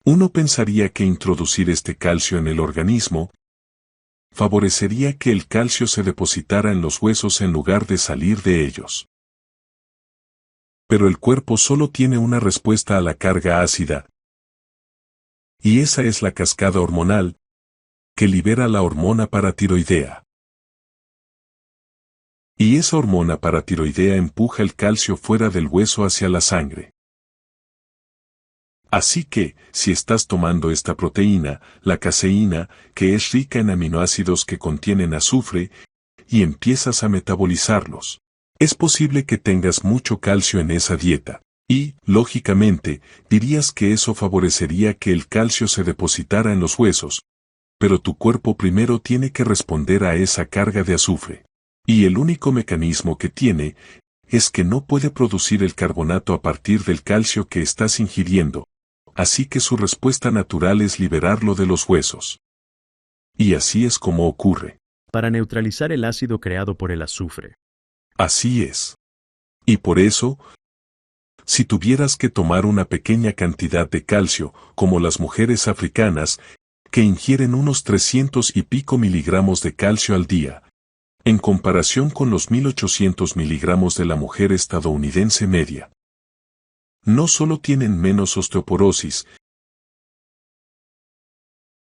Uno pensaría que introducir este calcio en el organismo favorecería que el calcio se depositara en los huesos en lugar de salir de ellos. Pero el cuerpo solo tiene una respuesta a la carga ácida, y esa es la cascada hormonal, que libera la hormona paratiroidea. Y esa hormona paratiroidea empuja el calcio fuera del hueso hacia la sangre. Así que, si estás tomando esta proteína, la caseína, que es rica en aminoácidos que contienen azufre, y empiezas a metabolizarlos, es posible que tengas mucho calcio en esa dieta. Y, lógicamente, dirías que eso favorecería que el calcio se depositara en los huesos, pero tu cuerpo primero tiene que responder a esa carga de azufre. Y el único mecanismo que tiene es que no puede producir el carbonato a partir del calcio que estás ingiriendo, así que su respuesta natural es liberarlo de los huesos. Y así es como ocurre. Para neutralizar el ácido creado por el azufre. Así es. Y por eso, si tuvieras que tomar una pequeña cantidad de calcio, como las mujeres africanas, que ingieren unos 300 y pico miligramos de calcio al día, en comparación con los 1800 miligramos de la mujer estadounidense media, no solo tienen menos osteoporosis,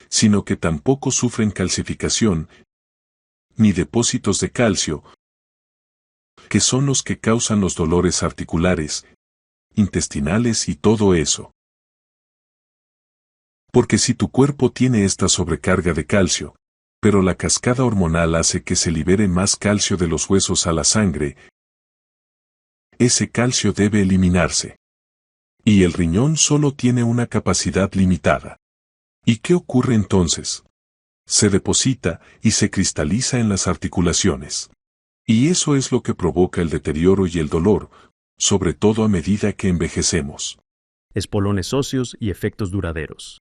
sino que tampoco sufren calcificación, ni depósitos de calcio, que son los que causan los dolores articulares, intestinales y todo eso. Porque si tu cuerpo tiene esta sobrecarga de calcio, pero la cascada hormonal hace que se libere más calcio de los huesos a la sangre, ese calcio debe eliminarse. Y el riñón solo tiene una capacidad limitada. ¿Y qué ocurre entonces? Se deposita y se cristaliza en las articulaciones. Y eso es lo que provoca el deterioro y el dolor, sobre todo a medida que envejecemos. Espolones óseos y efectos duraderos.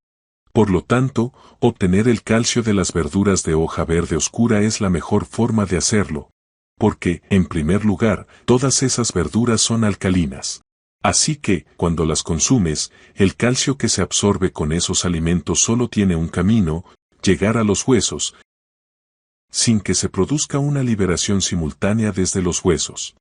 Por lo tanto, obtener el calcio de las verduras de hoja verde oscura es la mejor forma de hacerlo, porque, en primer lugar, todas esas verduras son alcalinas. Así que, cuando las consumes, el calcio que se absorbe con esos alimentos solo tiene un camino, llegar a los huesos, sin que se produzca una liberación simultánea desde los huesos.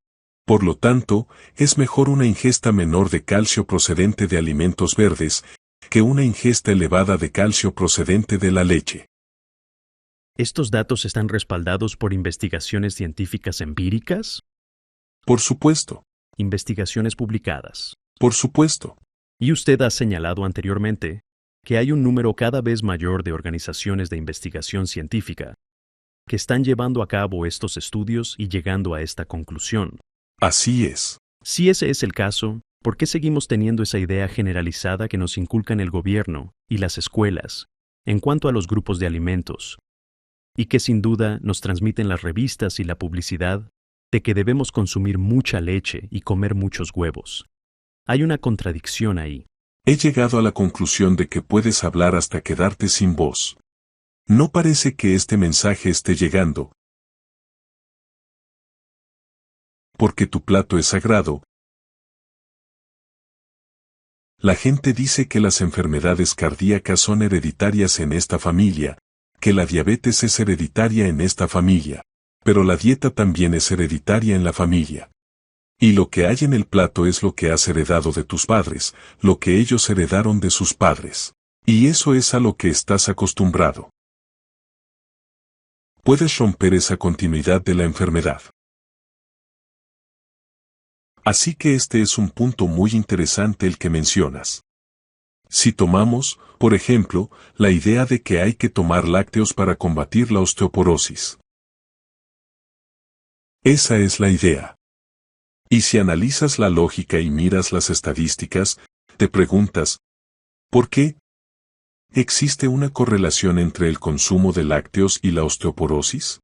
Por lo tanto, es mejor una ingesta menor de calcio procedente de alimentos verdes, que una ingesta elevada de calcio procedente de la leche. ¿Estos datos están respaldados por investigaciones científicas empíricas? Por supuesto, Investigaciones publicadas. por supuesto. Y usted ha señalado anteriormente que hay un número cada vez mayor de organizaciones de investigación científica que están llevando a cabo estos estudios y llegando a esta conclusión. Así es. Si ese es el caso, ¿por qué seguimos teniendo esa idea generalizada que nos inculcan el gobierno y las escuelas en cuanto a los grupos de alimentos, y que sin duda nos transmiten las revistas y la publicidad de que debemos consumir mucha leche y comer muchos huevos? Hay una contradicción ahí. He llegado a la conclusión de que puedes hablar hasta quedarte sin voz. No parece que este mensaje esté llegando, porque tu plato es sagrado. La gente dice que las enfermedades cardíacas son hereditarias en esta familia, que la diabetes es hereditaria en esta familia, pero la dieta también es hereditaria en la familia. Y lo que hay en el plato es lo que has heredado de tus padres, lo que ellos heredaron de sus padres. Y eso es a lo que estás acostumbrado. Puedes romper esa continuidad de la enfermedad. Así que este es un punto muy interesante el que mencionas. Si tomamos, por ejemplo, la idea de que hay que tomar lácteos para combatir la osteoporosis. Esa es la idea. Y si analizas la lógica y miras las estadísticas, te preguntas, ¿por qué? ¿Existe una correlación entre el consumo de lácteos y la osteoporosis?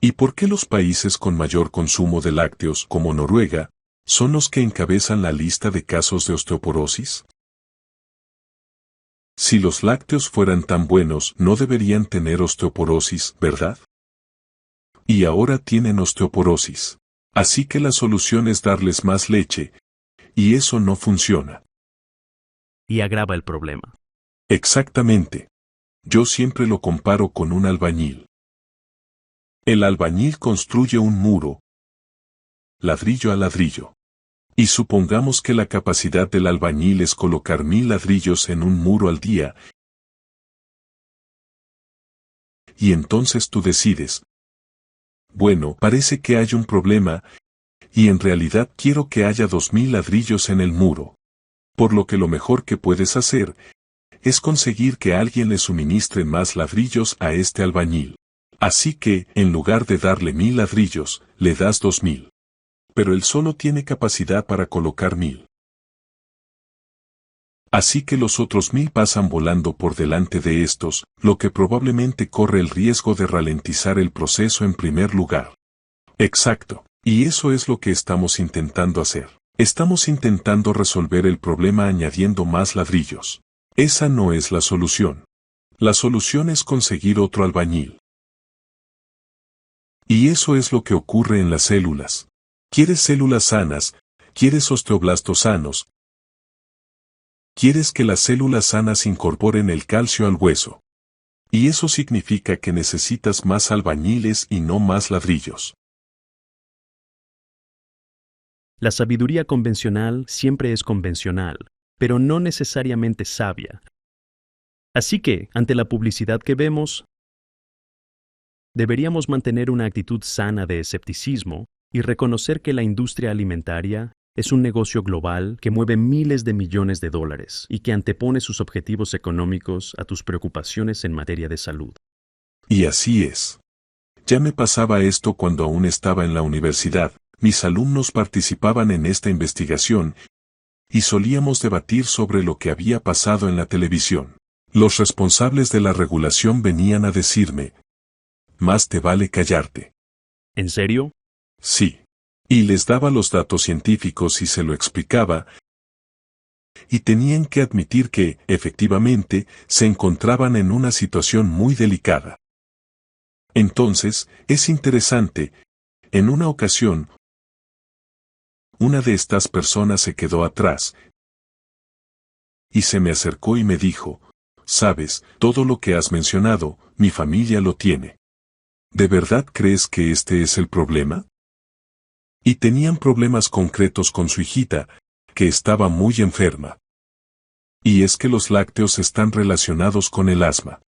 ¿Y por qué los países con mayor consumo de lácteos, como Noruega, son los que encabezan la lista de casos de osteoporosis? Si los lácteos fueran tan buenos, no deberían tener osteoporosis, ¿verdad? Y ahora tienen osteoporosis. Así que la solución es darles más leche, y eso no funciona. Y agrava el problema. Exactamente. Yo siempre lo comparo con un albañil. El albañil construye un muro, ladrillo a ladrillo. Y supongamos que la capacidad del albañil es colocar 1000 ladrillos en un muro al día. Y entonces tú decides, bueno, parece que hay un problema, y en realidad quiero que haya 2000 ladrillos en el muro. Por lo que lo mejor que puedes hacer es conseguir que alguien le suministre más ladrillos a este albañil. Así que, en lugar de darle 1000 ladrillos, le das 2000. Pero él solo tiene capacidad para colocar 1000. Así que los otros 1000 pasan volando por delante de estos, lo que probablemente corre el riesgo de ralentizar el proceso en primer lugar. Exacto. Y eso es lo que estamos intentando hacer. Estamos intentando resolver el problema añadiendo más ladrillos. Esa no es la solución. La solución es conseguir otro albañil. Y eso es lo que ocurre en las células. ¿Quieres células sanas? ¿Quieres osteoblastos sanos? Quieres que las células sanas incorporen el calcio al hueso. Y eso significa que necesitas más albañiles y no más ladrillos. La sabiduría convencional siempre es convencional, pero no necesariamente sabia. Así que, ante la publicidad que vemos, deberíamos mantener una actitud sana de escepticismo y reconocer que la industria alimentaria es un negocio global que mueve miles de millones de dólares y que antepone sus objetivos económicos a tus preocupaciones en materia de salud. Y así es. Ya me pasaba esto cuando aún estaba en la universidad. Mis alumnos participaban en esta investigación y solíamos debatir sobre lo que había pasado en la televisión. Los responsables de la regulación venían a decirme, más te vale callarte. ¿En serio? Sí. Y les daba los datos científicos y se lo explicaba, y tenían que admitir que, efectivamente, se encontraban en una situación muy delicada. Entonces, es interesante, en una ocasión, una de estas personas se quedó atrás y se me acercó y me dijo, sabes, todo lo que has mencionado, mi familia lo tiene. ¿De verdad crees que este es el problema? Y tenían problemas concretos con su hijita, que estaba muy enferma. Y es que los lácteos están relacionados con el asma.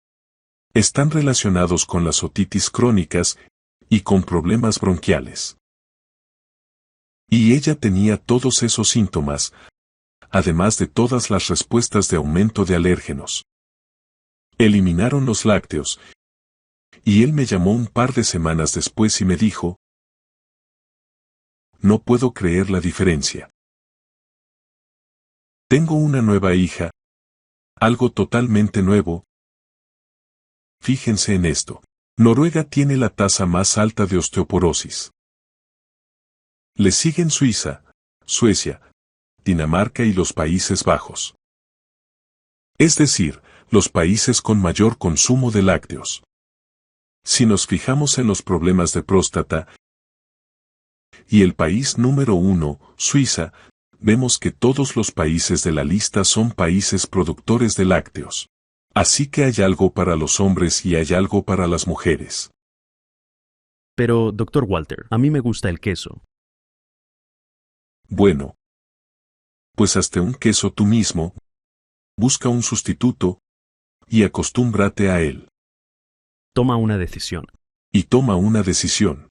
Están relacionados con las otitis crónicas y con problemas bronquiales. Y ella tenía todos esos síntomas, además de todas las respuestas de aumento de alérgenos. Eliminaron los lácteos, y él me llamó un par de semanas después y me dijo: no puedo creer la diferencia. Tengo una nueva hija, algo totalmente nuevo. Fíjense en esto. Noruega tiene la tasa más alta de osteoporosis. Le siguen Suiza, Suecia, Dinamarca y los Países Bajos. Es decir, los países con mayor consumo de lácteos. Si nos fijamos en los problemas de próstata y el país número 1, Suiza, vemos que todos los países de la lista son países productores de lácteos. Así que hay algo para los hombres y hay algo para las mujeres. Pero, Dr. Walter, a mí me gusta el queso. Bueno, pues hazte un queso tú mismo, busca un sustituto y acostúmbrate a él. Toma una decisión. Y toma una decisión.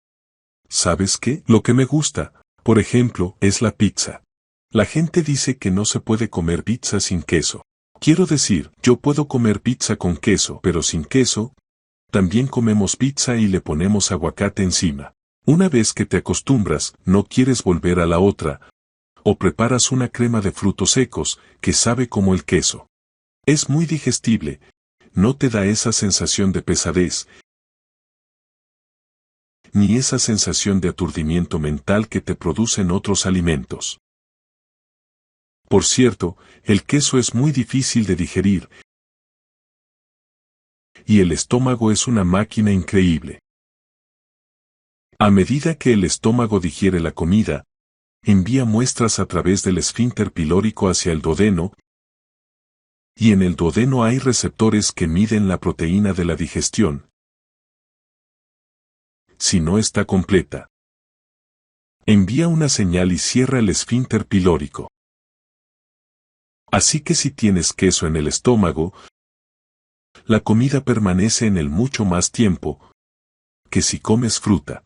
¿Sabes qué? Lo que me gusta, por ejemplo, es la pizza. La gente dice que no se puede comer pizza sin queso. Quiero decir, yo puedo comer pizza con queso, pero sin queso. También comemos pizza y le ponemos aguacate encima. Una vez que te acostumbras, no quieres volver a la otra. O preparas una crema de frutos secos, que sabe como el queso. Es muy digestible. No te da esa sensación de pesadez, ni esa sensación de aturdimiento mental que te producen otros alimentos. Por cierto, el queso es muy difícil de digerir, y el estómago es una máquina increíble. A medida que el estómago digiere la comida, envía muestras a través del esfínter pilórico hacia el duodeno, y en el duodeno hay receptores que miden la proteína de la digestión. Si no está completa, envía una señal y cierra el esfínter pilórico. Así que si tienes queso en el estómago, la comida permanece en él mucho más tiempo que si comes fruta.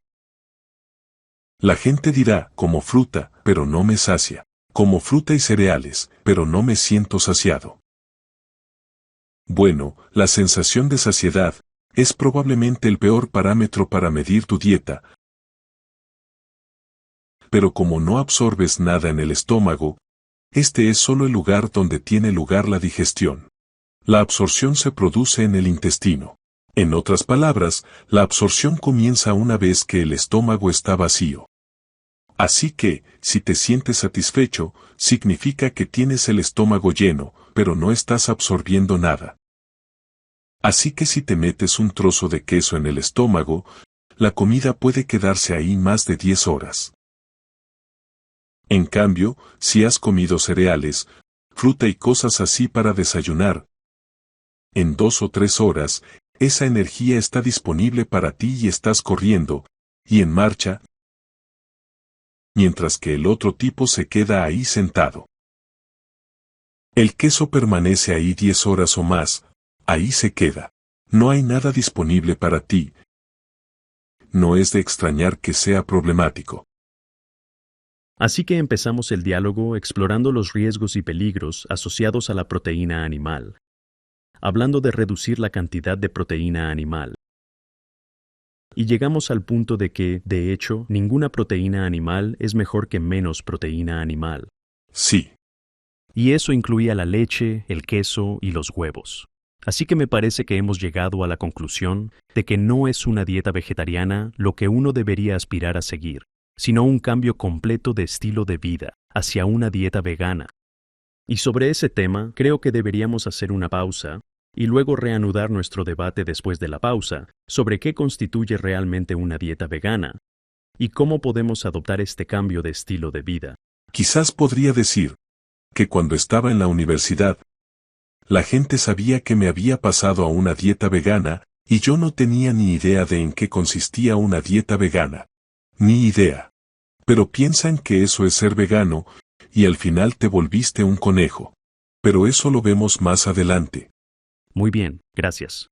La gente dirá, como fruta, pero no me sacia. Como fruta y cereales, pero no me siento saciado. Bueno, la sensación de saciedad es probablemente el peor parámetro para medir tu dieta. Pero como no absorbes nada en el estómago, este es solo el lugar donde tiene lugar la digestión. La absorción se produce en el intestino. En otras palabras, la absorción comienza una vez que el estómago está vacío. Así que, si te sientes satisfecho, significa que tienes el estómago lleno, pero no estás absorbiendo nada. Así que si te metes un trozo de queso en el estómago, la comida puede quedarse ahí más de 10 horas. En cambio, si has comido cereales, fruta y cosas así para desayunar, en 2 o 3 horas, esa energía está disponible para ti y estás corriendo, y en marcha, mientras que el otro tipo se queda ahí sentado. El queso permanece ahí 10 horas o más, ahí se queda. No hay nada disponible para ti. No es de extrañar que sea problemático. Así que empezamos el diálogo explorando los riesgos y peligros asociados a la proteína animal, hablando de reducir la cantidad de proteína animal. Y llegamos al punto de que, de hecho, ninguna proteína animal es mejor que menos proteína animal. Sí. Y eso incluía la leche, el queso y los huevos. Así que me parece que hemos llegado a la conclusión de que no es una dieta vegetariana lo que uno debería aspirar a seguir, sino un cambio completo de estilo de vida hacia una dieta vegana. Y sobre ese tema, creo que deberíamos hacer una pausa y luego reanudar nuestro debate después de la pausa sobre qué constituye realmente una dieta vegana y cómo podemos adoptar este cambio de estilo de vida. Quizás podría decir que cuando estaba en la universidad, la gente sabía que me había pasado a una dieta vegana y yo no tenía ni idea de en qué consistía una dieta vegana. Ni idea. Pero piensan que eso es ser vegano, y al final te volviste un conejo. Pero eso lo vemos más adelante. Muy bien, gracias.